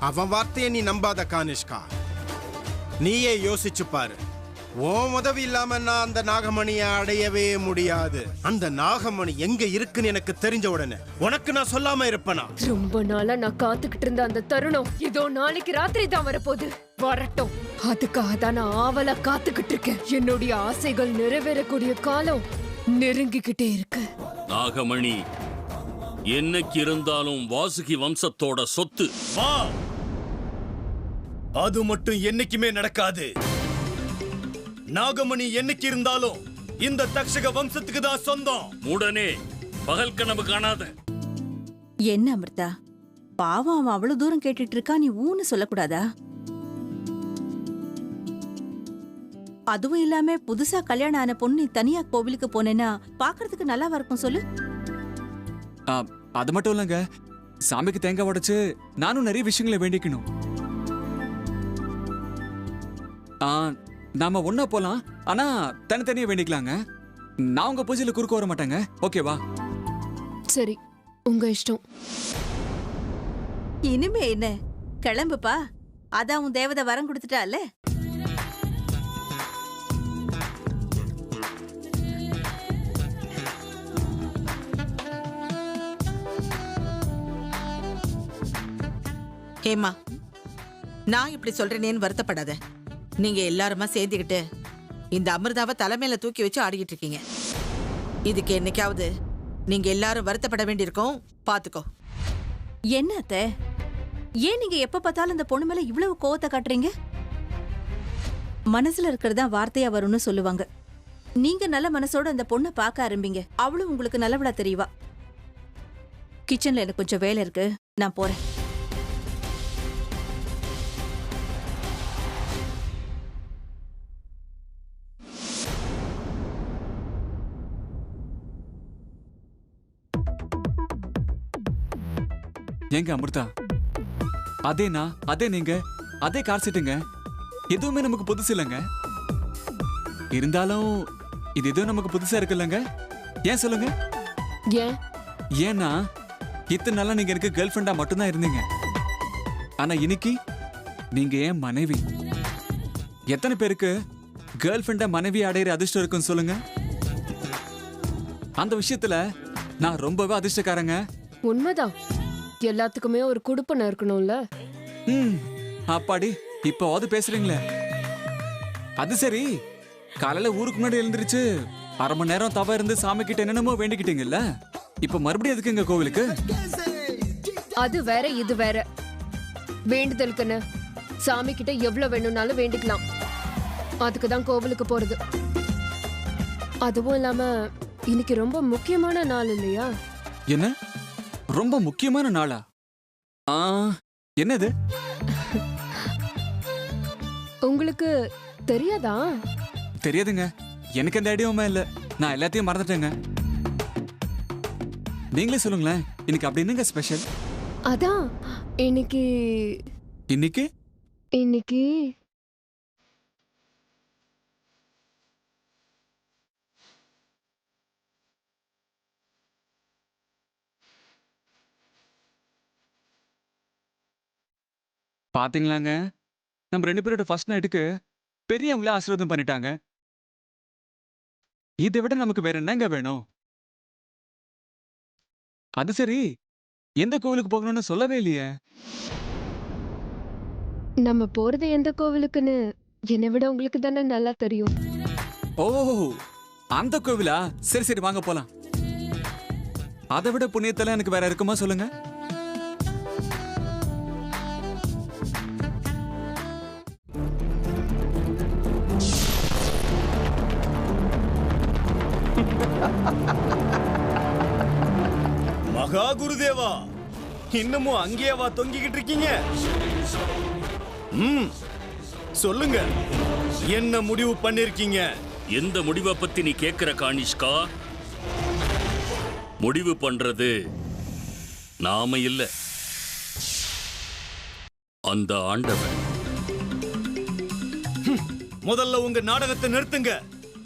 அவன் வார்த்தையை நீ நம்பாத கானிஷ்கா. நீயே யோசிச்சு பாரு. உன் உதவி இல்லாம நான் அந்த நாகமணியை அடையவே முடியாது. அந்த நாகமணி எங்க இருக்குன்னு எனக்கு தெரிஞ்ச உடனே உனக்கு நான் சொல்லாம இருப்பேனா? ரொம்ப நாளா நான் காத்துக்கிட்டு இருந்த அந்த தருணம் இதோ நாளைக்கு ராத்திரி தான் வரப்போகுது. வரட்டும், அதுக்காக தான் நான் ஆவலா காத்துக்கிட்டு இருக்கேன். என்னுடைய ஆசைகள் நிறைவேறக்கூடிய காலம் நெருங்கிக்கிட்டே இருக்கு. நாகமணி என்னைக்கு இருந்தாலும் வாசுகி வம்சத்தோட சொத்து. வா, அது மட்டும் என்னைக்குமே நடக்காது. நாகமணி என்னைக்கு இருந்தாலும் இந்த தக்ஷக வம்சத்துக்கு தான் சொந்தம். உடனே பகல் கனவு காணாத. என்ன அமிர்தா, பாவம் அவன் அவ்வளவு தூரம் கேட்டுட்டு இருக்கா, நீ ஊன்னு சொல்லக்கூடாதா? அதுவும் இல்லாம புதுசா கல்யாணம் ஆன பொண்ணு நீ தனியா கோவிலுக்கு போனேன்னா பாக்குறதுக்கு நல்லா இருக்கும். சொல்லு. அது மட்டும் இல்லங்க, சாமிக்கு தேங்காய் உடைச்சு நானும் நிறைய விஷயங்களை வேண்டிக்கணும். நாம ஒன்னா போலாம், ஆனா தனித்தனியா வேண்டிக்கலாங்க. நான் உங்க பூஜையில குறுக்க வர மாட்டேங்க. ஓகேவா? சரி, உங்க இஷ்டம். இனிமே என்ன, கிளம்புப்பா. அதான் உன் தேவதை வரம் கொடுத்துட்டால. ஹேமா, நான் இப்படி சொல்றேனேன்னு வருத்தப்படாத. நீங்க எல்லாருமா சேர்ந்துக்கிட்டு இந்த அமிர்தாவை தலைமையில தூக்கி வச்சு ஆடிக்கிட்டு இருக்கீங்க. இதுக்கு என்னைக்காவது நீங்க எல்லாரும் வருத்தப்பட வேண்டியிருக்கோம். பாத்துக்கோ. என்ன அத்தை, ஏன் நீங்க எப்ப பார்த்தாலும் இந்த பொண்ணு மேல இவ்வளவு கோவத்தை காட்டுறீங்க? மனசுல இருக்கிறதா வார்த்தையா வரும்னு சொல்லுவாங்க. நீங்க நல்ல மனசோட அந்த பொண்ணை பார்க்க ஆரம்பிங்க. அவளும் உங்களுக்கு நல்லவளா தெரியவா. கிச்சன்ல எனக்கு கொஞ்சம் வேலை இருக்கு, நான் போறேன். ஏங்க அமிர்தா, அதேனா அதே நீங்க அதே கார் செட்டுங்க. எதுவுமே நமக்கு புதுசு இல்லைங்க. இருந்தாலும் இது எதுவும் நமக்கு புதுசா இருக்குல்லங்க. ஏன் சொல்லுங்க? ஏன்னா இத்தனை நாளா நீங்க எனக்கு கேர்ள் ஃப்ரெண்டா மட்டும்தான் இருந்தீங்க. ஆனா இன்னைக்கு நீங்க ஏன் மனைவி. எத்தனை பேருக்கு கேர்ள் ஃப்ரெண்டா மனைவி அடையிற அதிர்ஷ்டம் இருக்குன்னு சொல்லுங்க. அந்த விஷயத்துல நான் ரொம்பவே அதிர்ஷ்டக்காரங்க. உண்மைதான், எல்லாத்துக்குமே ஒரு குடுப்பனை இருக்கணும்ல. அப்பாடி, இப்போவாது பேசுறீங்களே. அது சரி, காலையில ஊருக்கு முன்னாடி எழுந்திருச்சு அரை மணி நேரம் தவ இருந்து சாமி கிட்ட என்னென்னமோ வேண்டிக்கிட்டீங்கல்ல, இப்ப மறுபடியும் எதுக்குங்க கோவிலுக்கு? அது வேற இது வேற. வேண்டுதலுக்குன்னு சாமி கிட்ட எவ்வளவு வேணும்னாலும் வேண்டிக்கலாம். அதுக்குதான் கோவிலுக்கு போறது. அதுவும் இல்லாம இன்னைக்கு ரொம்ப முக்கியமான நாள் இல்லையா? என்ன ரொம்ப முக்கியமான நாளா? என்னது? உங்களுக்கு தெரியாதா? தெரியாதுங்க, எனக்கு எந்த ஐடியாவுமே இல்ல. நான் எல்லாத்தையும் மறந்துட்டேங்க. நீங்களே சொல்லுங்களேன், இன்னைக்கு அப்படி என்னங்க ஸ்பெஷல்? அதான் இன்னைக்கு இன்னைக்கு இன்னைக்கு பாத்தீங்களாங்க, நம்ம 2 பேரோட ஃபர்ஸ்ட் நைட்டுக்கு பெரியவங்களே ஆசீர்வாதம் பண்ணிட்டாங்க. இதை விட நமக்கு வேற என்னங்க வேணும்? அது சரி, எந்த கோவிலுக்கு போகணும்னு சொல்லவே இல்லையே. நம்ம போறது எந்த கோவிலுக்குன்னு என்னை விட உங்களுக்கு தானே நல்லா தெரியும். ஓ, அந்த கோவிலா? சரி சரி, வாங்க போலாம். அதை விட புண்ணியத்தெல்லாம் எனக்கு வேற இருக்குமா சொல்லுங்க? மகா குருதேவா, இன்னமும் அங்கேயேவா தொங்கிக்கிட்டு இருக்கீங்க? சொல்லுங்க, என்ன முடிவு பண்ணிருக்கீங்க? எந்த முடிவை பத்தி நீ கேக்குற கானிஷ்கா? முடிவு பண்றது நாம இல்ல, அந்த ஆண்டவன். முதல்ல உங்க நாடகத்தை நிறுத்துங்க.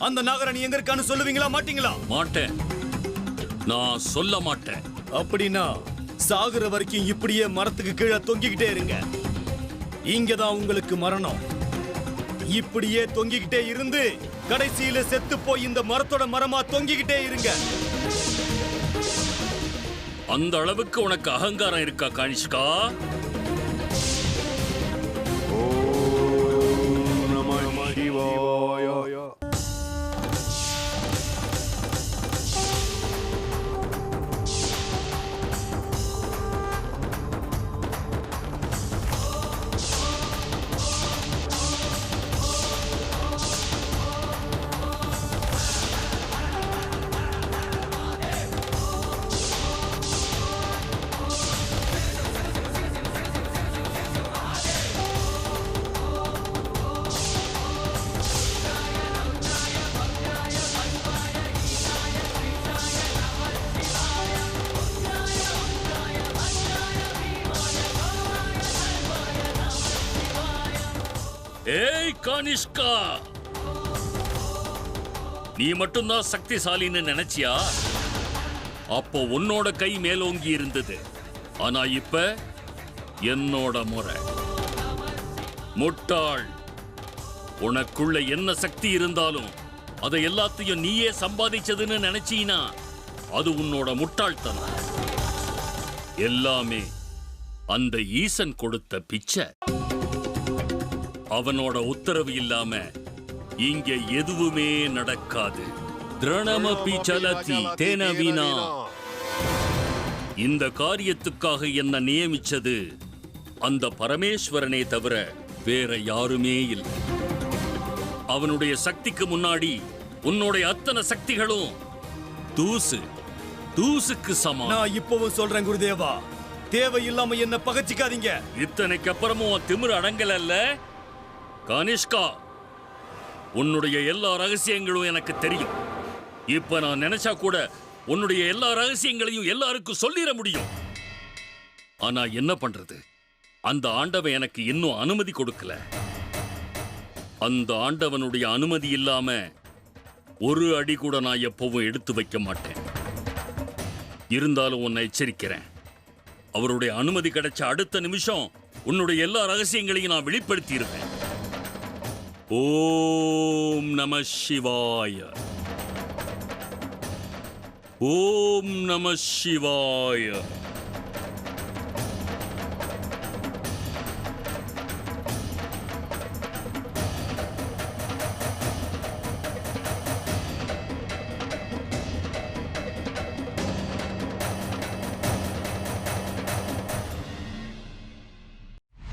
அந்த நாகராணி எங்க இருக்கான்னு சொல்லுவீங்களா மாட்டீங்களா? மாட்டேன், நான் சொல்ல மாட்டேன். அப்படின்னா சாகுற வரைக்கும் இப்படியே மரத்துக்கு கீழே தொங்கிக்கிட்டே இருங்க. இங்கதான் உங்களுக்கு மரணம். இப்படியே தொங்கிக்கிட்டே இருந்து கடைசியில செத்து போய் இந்த மரத்தோட மரமா தொங்கிக்கிட்டே இருங்க. அந்த அளவுக்கு உனக்கு அகங்காரம் இருக்கா கானிஷ்கா? ஏய் கானிஷ்கா, நீ மட்டும்தான் சக்திசாலின்னு நினைச்சியா? அப்போ உன்னோட கை மேலோங்கி இருந்தது. ஆனா இப்ப என்னோட முறை. முட்டாள், உனக்குள்ள என்ன சக்தி இருந்தாலும் அதை எல்லாத்தையும் நீயே சம்பாதிச்சதுன்னு நினைச்சீனா அது உன்னோட முட்டாள்தனம். எல்லாமே அந்த ஈசன் கொடுத்த பிச்சை. அவனோட உத்தரவு இல்லாம இங்க எதுவுமே நடக்காது. திரணமபி சலதி தேன வீணா. இந்த காரியத்துக்காக என்ன நியமிச்சது அந்த பரமேஸ்வரனே தவிர வேற யாருமே இல்லை. அவனுடைய சக்திக்கு முன்னாடி உன்னுடைய அத்தனை சக்திகளும் தூசு, தூசுக்கு சமம். நான் இப்பவும் சொல்றேன் குருதேவா, தேவையில்லாம என்ன பகச்சிக்காதீங்க. இத்தனைக்கு அப்புறமும் திமிரு அடங்கல கானிஷ்கா. உன்னுடைய எல்லா ரகசியங்களும் எனக்கு தெரியும். இப்ப நான் நினைச்சா கூட உன்னுடைய எல்லா ரகசியங்களையும் எல்லாருக்கும் சொல்லிட முடியும். ஆனா என்ன பண்றது, அந்த ஆண்டவன் எனக்கு இன்னும் அனுமதி கொடுக்கல. அந்த ஆண்டவனுடைய அனுமதி இல்லாம ஒரு அடி கூட நான் எப்பவும் எடுத்து வைக்க மாட்டேன். இருந்தாலும் உன்னை எச்சரிக்கிறேன், அவருடைய அனுமதி கிடைச்ச அடுத்த நிமிஷம் உன்னுடைய எல்லா ரகசியங்களையும் நான் வெளிப்படுத்தி இருப்பேன். ஓம் நம சிவாய. ஓம் நம சிவாய.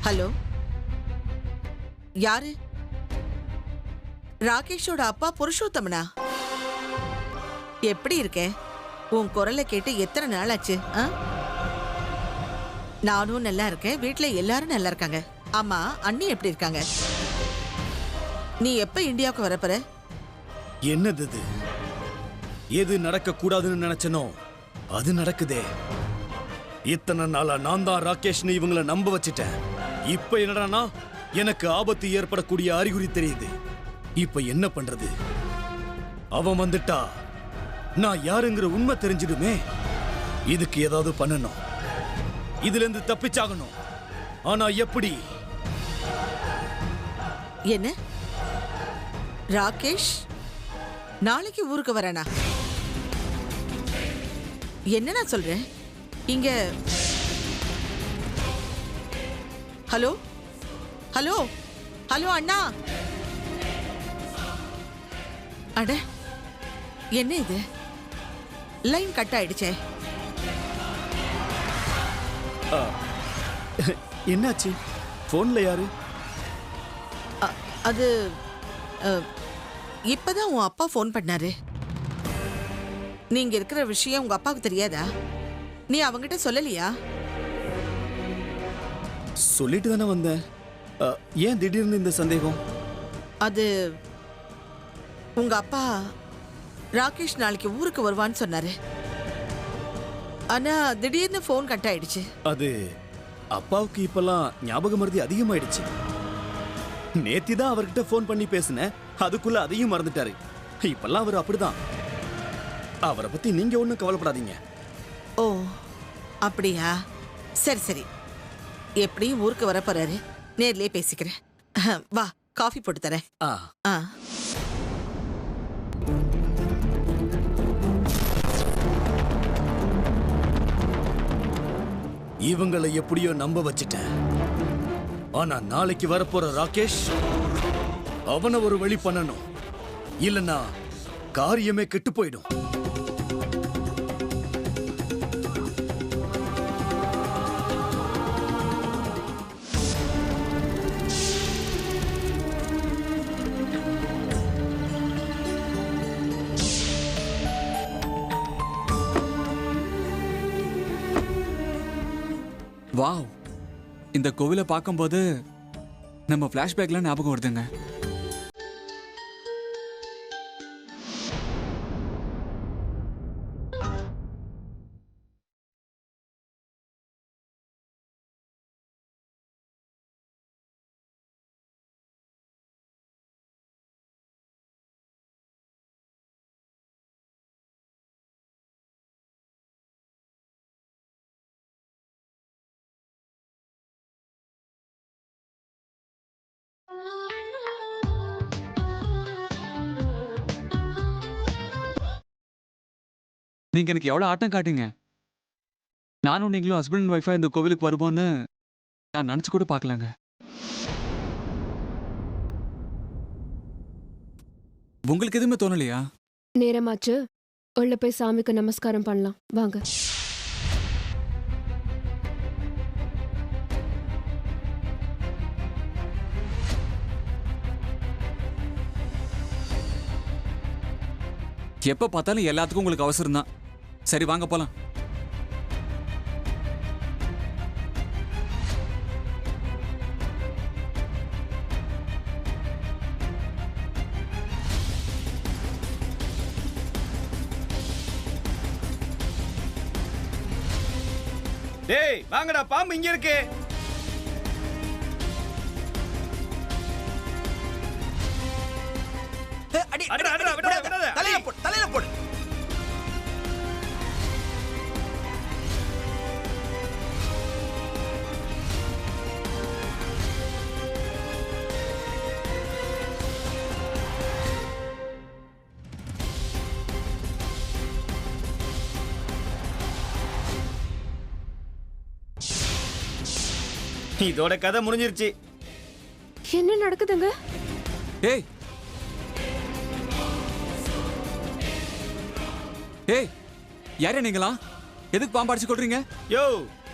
ஹலோ, யாரு? ராகேஷோட அப்பா புருஷோத்தமனா? எப்படி இருக்க? உன் குரலை கேட்டு எத்தனை நாள் ஆச்சு? நானும் நல்லா இருக்கேன், வீட்டுல எல்லாரும் நல்லா இருக்காங்க. ஆமா, அண்ணி எப்படி இருக்காங்க? நீ எப்ப இந்தியாவுக்கு வரப்போற? என்னது இது? எது நடக்க கூடாதுன்னு நினைச்சனோ அது நடக்குதே. இத்தனை நாளா நான் தான் ராகேஷ்னு இவங்களை நம்ப வச்சிட்டேன். இப்ப என்னடானா எனக்கு ஆபத்து ஏற்படக்கூடிய அறிகுறி தெரியுது. இப்ப என்ன பண்றது? அவன் வந்துட்டா நான் யாருங்கிற உண்மை தெரிஞ்சிடுமே. இதுக்கு ஏதாவது பண்ணணும், இதுல இருந்து தப்பிச்சாகணும். ஆனா எப்படி? என்ன ராகேஷ் நாளைக்கு ஊருக்கு வரானா? என்ன நான் சொல்றேன் இங்க? ஹலோ ஹலோ ஹலோ அண்ணா. அட, என்ன இது? லைன் கட் ஆயிடுச்சே. என்னாச்சு? போன்ல யாரு? அது இப்பதான் உன் அப்பா ஃபோன் பண்ணாரு. நீங்க இருக்கிற விஷயம் உங்க அப்பாவுக்கு தெரியாதா? நீ அவங்கிட்ட சொல்லலையா? சொல்லிட்டு தானே வந்தேன். ஏன் திடீர்னு இந்த சந்தேகம்? அது உங்க அப்பா ராகேஷ் நாளைக்கு ஊருக்கு வருவான்னு சொன்னாரு. ஆனா திடீர்னு ஃபோன் கட் ஆயிடுச்சு. அது அப்பாவுக்கு இப்பெல்லாம் ஞாபக மறதி அதிகமாயிடுச்சு. நேத்தி தான் அவர்கிட்ட ஃபோன் பண்ணி பேசினேன், அதுக்குள்ள அதையும் மறந்துட்டாரு. இப்பெல்லாம் அவர் அப்படிதான். அவரை பத்தி நீங்க ஒன்றும் கவலைப்படாதீங்க. ஓ அப்படியா? சரி சரி, எப்படியும் ஊருக்கு வர போறாரு. நேர்லயே பேசிக்கிறேன். வா, காஃபி போட்டு தரேன். ஆ ஆ. இவங்களை எப்படியோ நம்ப வச்சிட்டேன். ஆனா நாளைக்கு வரப்போற ராகேஷ், அவனை ஒரு வழி பண்ணணும். இல்லனா காரியமே கெட்டு போயிடும். வாவ், இந்த கோவிலை பார்க்கும்போது நம்ம ஃப்ளாஷ்பேக்லாம் ஞாபகம் வருதுங்க. நீங்க எனக்கு எவ்வளவு ஆட்டம் காட்டுங்க. நானும் நீங்களும் ஹஸ்பண்ட் அண்ட் ஒய்ஃபா இந்த கோவிலுக்கு வருவோம்னு நான் நினைச்சு கூட பார்க்கலங்க. உங்களுக்கு எதுவுமே தோணலையா? நேரமாச்சு, உள்ள போய் சாமிக்கு நமஸ்காரம் பண்ணலாம் வாங்க. எப்ப பார்த்தாலும் எல்லாத்துக்கும் உங்களுக்கு அவசரம் தான். சரி வாங்க போலாம். டேய் வாங்கடா, பாம்பு இங்க இருக்கு. தலையில போடு. இதோட கதை முடிஞ்சிருச்சு. என்ன நடக்குதுங்க? ஏய் ஏய், யாரே நீங்களா? எதுக்கு பாம்பாடிச்சு கொள்றீங்க? யோ,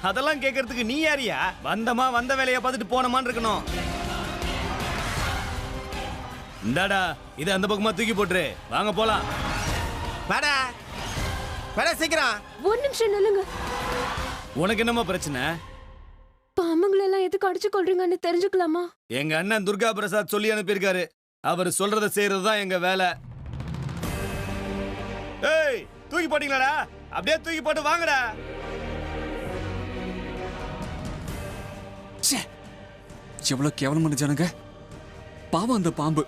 அதெல்லாம் கேட்கறதுக்கு நீ யாரியா? வந்தமா வந்த வேலையை பார்த்துட்டு போனமான்னு இருக்கணும். இந்தாடா, இதை அந்த பக்கமா தூக்கி போட்டுரு. வாங்க போலாம். வாடா வாடா சீக்கிரம். ஒரு நிமிஷம் நில்லுங்க. உனக்கு என்னமா பிரச்சனை? பாம்புங்களெல்லாம் எதுக்கு அடிச்சு கொள்றீங்கன்னு தெரிஞ்சுக்கலாமா? எங்க அண்ணன் துர்கா பிரசாத் சொல்லி அனுப்பியிருக்காரு. அவர் சொல்றத செய்யறதுதான் எங்க வேலை. ஏய், தூக்கி போட்டீங்களாடா? அப்படியே தூக்கி போட்டு வாங்கடா. எவ்வளவு கேவலமான ஜனங்க. பாவம் அந்த பாம்பு.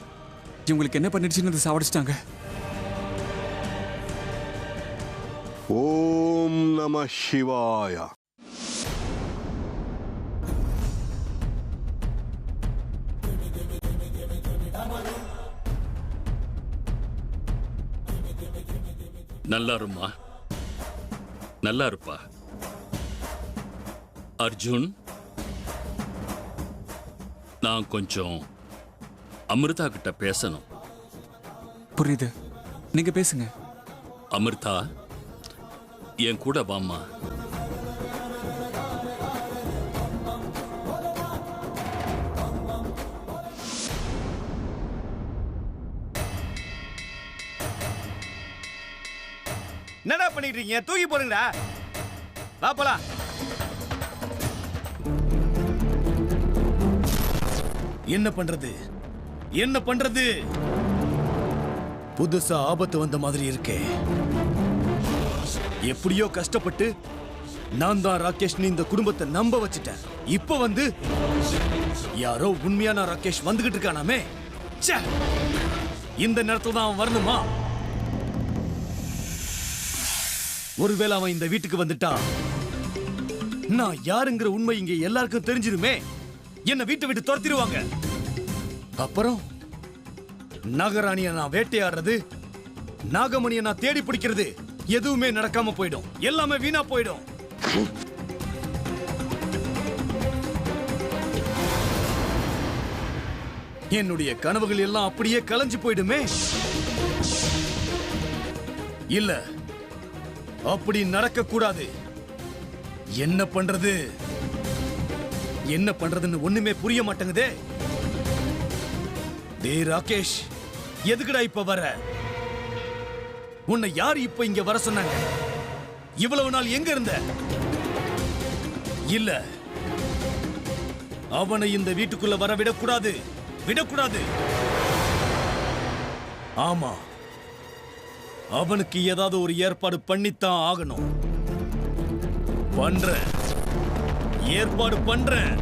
இவங்களுக்கு என்ன பண்ணிடுச்சுன்னு சாவடிச்சிட்டாங்க. ஓம் நம சிவாய. நல்லா இருமா, நல்லா இருப்பா. அர்ஜுன், நான் கொஞ்சம் அமிர்தா கிட்ட பேசணும். புரியுது, நீங்க பேசுங்க. அமிர்தா, என் கூட வாம்மா. என்னடா பண்ணிட்டு இருக்கீங்க? தூக்கி போடுங்கடா. வா போலாம். என்ன பண்றது, என்ன பண்றது? புதுசா ஆபத்து வந்த மாதிரி இருக்கே. எப்படியோ கஷ்டப்பட்டு நான் தான் ராகேஷ் இந்த குடும்பத்தை நம்ப வச்சுட்டேன். இப்ப வந்து யாரோ உண்மையான ராகேஷ் வந்துகிட்டு இருக்கானாமே. ச்சே, இந்த நேரத்துல தான் அவன் வரணுமா? ஒருவேளை அவன் இந்த வீட்டுக்கு வந்துட்டா நான் யாருங்கிற உண்மை இங்க எல்லாருக்கும் தெரிஞ்சிருமே. என்ன வீட்டை விட்டு துரத்திடுவாங்க. அப்புறம் நாகராணியை நான் வேட்டையாடுறது, நாகமணியை நான் தேடி பிடிக்கிறது எதுவுமே நடக்காம போயிடும். எல்லாமே வீணா போயிடும். என்னுடைய கனவுகள் எல்லாம் அப்படியே கலைஞ்சு போயிடுமே. இல்ல, அப்படி நடக்க கூடாது. என்ன பண்றது என்ன பண்றதுன்னு ஒண்ணுமே புரிய மாட்டேங்குதே. டேய் ராகேஷ், எதுக்குடா இப்ப வர? உன்னை யார் இப்ப இங்க வர சொன்னாங்க? இவ்வளவு நாள் எங்க இருந்த? இல்ல, அவனை இந்த வீட்டுக்குள்ள வர விடக்கூடாது, விடக்கூடாது. ஆமா, அவனுக்கு ஏதாவது ஒரு ஏற்பாடு பண்ணித்தான் ஆகணும். பண்றேன், ஏற்பாடு பண்றேன்.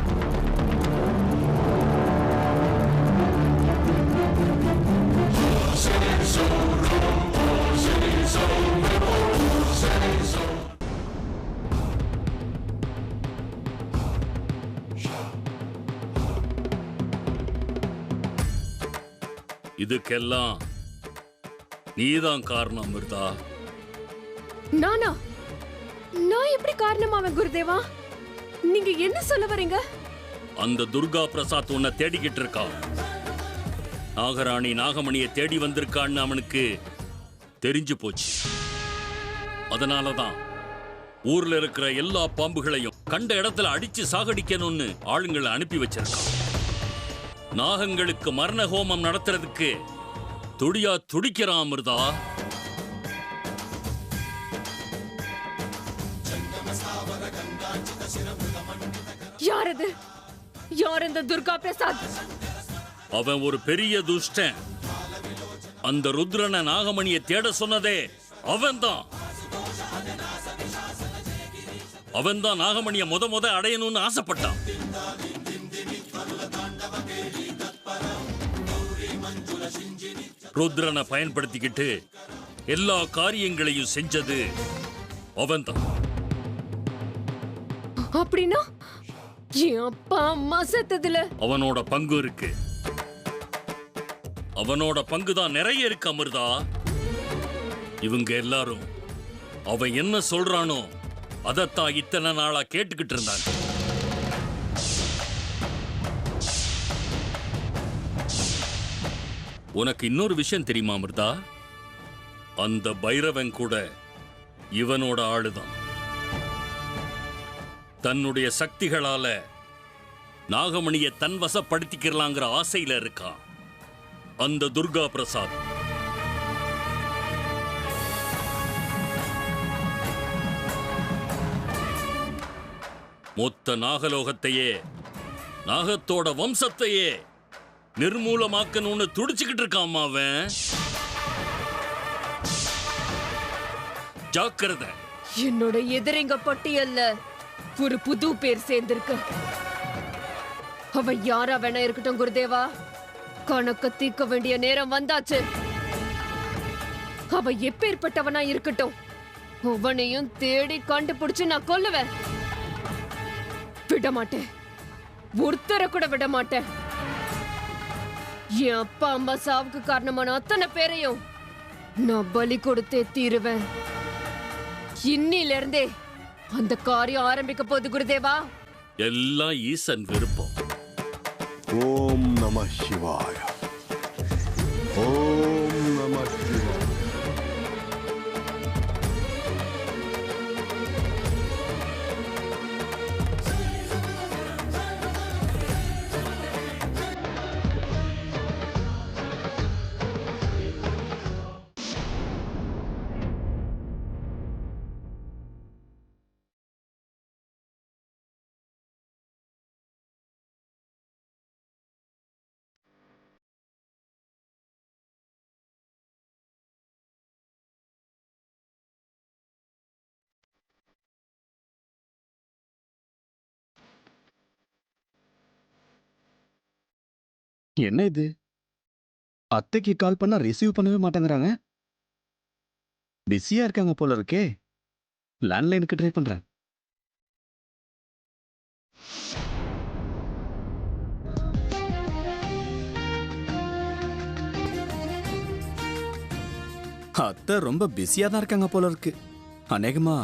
இதுக்கெல்லாம் நீதான் காரணம் அமிர்தா. நானா? நான் எப்படி காரணமாவேன் குருதேவா? நீங்க என்ன சொல்ல வரீங்க? அந்த துர்கா பிரசாத் உன்னை தேடிக்கிட்டு இருக்கான். நாகராணி நாகமணியை தேடி வந்திருக்கான்னு அவனுக்கு தெரிஞ்சு போச்சு. அதனாலதான் ஊர்ல இருக்கிற எல்லா பாம்புகளையும் கண்ட இடத்துல அடிச்சு சாகடிக்கணும்னு ஆளுங்களை அனுப்பி வச்சிருக்கான். நாகங்களுக்கு மரண ஹோமம் நடத்துறதுக்கு துடியா துடிக்கிறான் அமிர்தா. யார் அது? யார் இந்த துர்கா பிரசாத்? அவன் ஒரு பெரிய துஷ்டன். அந்த ருத்ரனை நாகமணியை தேட சொன்னதே அவன்தான். அவன்தான் நாகமணியை முத அடையணும்னு ஆசைப்பட்டான். ருத்ரனை பயன்படுத்திக்கிட்டு எல்லா காரியங்களையும் செஞ்சது அவன்தான். அப்படின்னா என் அப்பா அம்மா செத்ததுல அவனோட பங்கு இருக்கு. அவனோட பங்கு தான் நிறைய இருக்கு அமிர்தா. இவங்க எல்லாரும் அவன் என்ன சொல்றானோ அதத்தான் இத்தனை நாளா கேட்டுக்கிட்டு இருந்தாங்க. உனக்கு இன்னொரு விஷயம் தெரியுமா அமிர்தா? அந்த பைரவன் கூட இவனோட ஆளுதான். தன்னுடைய சக்திகளால நாகமணியை தன் வசப்படுத்திக்கலாங்கிற ஆசையில இருக்கான் அந்த துர்கா பிரசாத். மொத்த நாகலோகத்தையே, நாகத்தோட வம்சத்தையே நிர்மூலமாக்கணும்னு துடிச்சுக்கிட்டு இருக்கான் அவன். ஜாக்கிரதை. என்னோட எதிரிங்க பட்டியல்ல ஒரு புது பேர் சேர்ந்திருக்கு. அவன் யாரா வேணா இருக்கட்டும் குருதேவா, கணக்க தீர்க்க வேண்டிய நேரம் வந்தாச்சு. அவன் எப்பேற்பட்டவனா இருக்கட்டும், அவனையும் தேடி கண்டுபிடிச்சு நான் கொல்லுவேன். விட மாட்டேன், ஒருத்தரை கூட விட மாட்டேன். என் அப்பா அம்மா சாவுக்கு காரணமான அத்தனை பேரையும் நான் பலி கொடுத்தே தீருவேன். இன்னில இருந்தே அந்த காரியம் ஆரம்பிக்க போகுது குருதேவா. எல்லாம் ஈசன் விருப்பம். ஓம் நம சிவாய. ஓம் நம சிவாய. என்ன இது? அத்தைக்கு கால் பண்ணா ரிசீவ் பண்ணவே மாட்டேங்கிறாங்க. பிஸியா இருக்காங்க போல இருக்கே. லேண்ட்லைனுக்கு ட்ரை பண்றேன். அத்தை ரொம்ப பிஸியா தான் இருக்காங்க போல இருக்கு. அநேகமா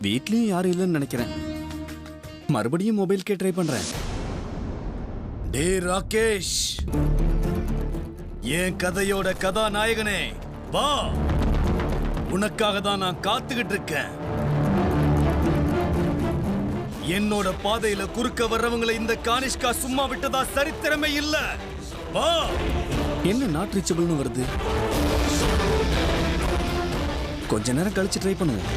வீட்லயும் யாரும் இல்லைன்னு நினைக்கிறேன். மறுபடியும் மொபைல்கே ட்ரை பண்றேன். டே ராகேஷ், என் கதையோட கதாநாயகனே வா, உனக்காக தான் நான் காத்துக்கிட்டு இருக்கேன். என்னோட பாதையில குறுக்க வர்றவங்களை இந்த கானிஷ்கா சும்மா விட்டதா சரித்திரமே இல்ல. வா. என்ன நாட் ரீச்சபிள்னு வருது? கொஞ்ச நேரம் கழிச்சு ட்ரை பண்ணுவோம்.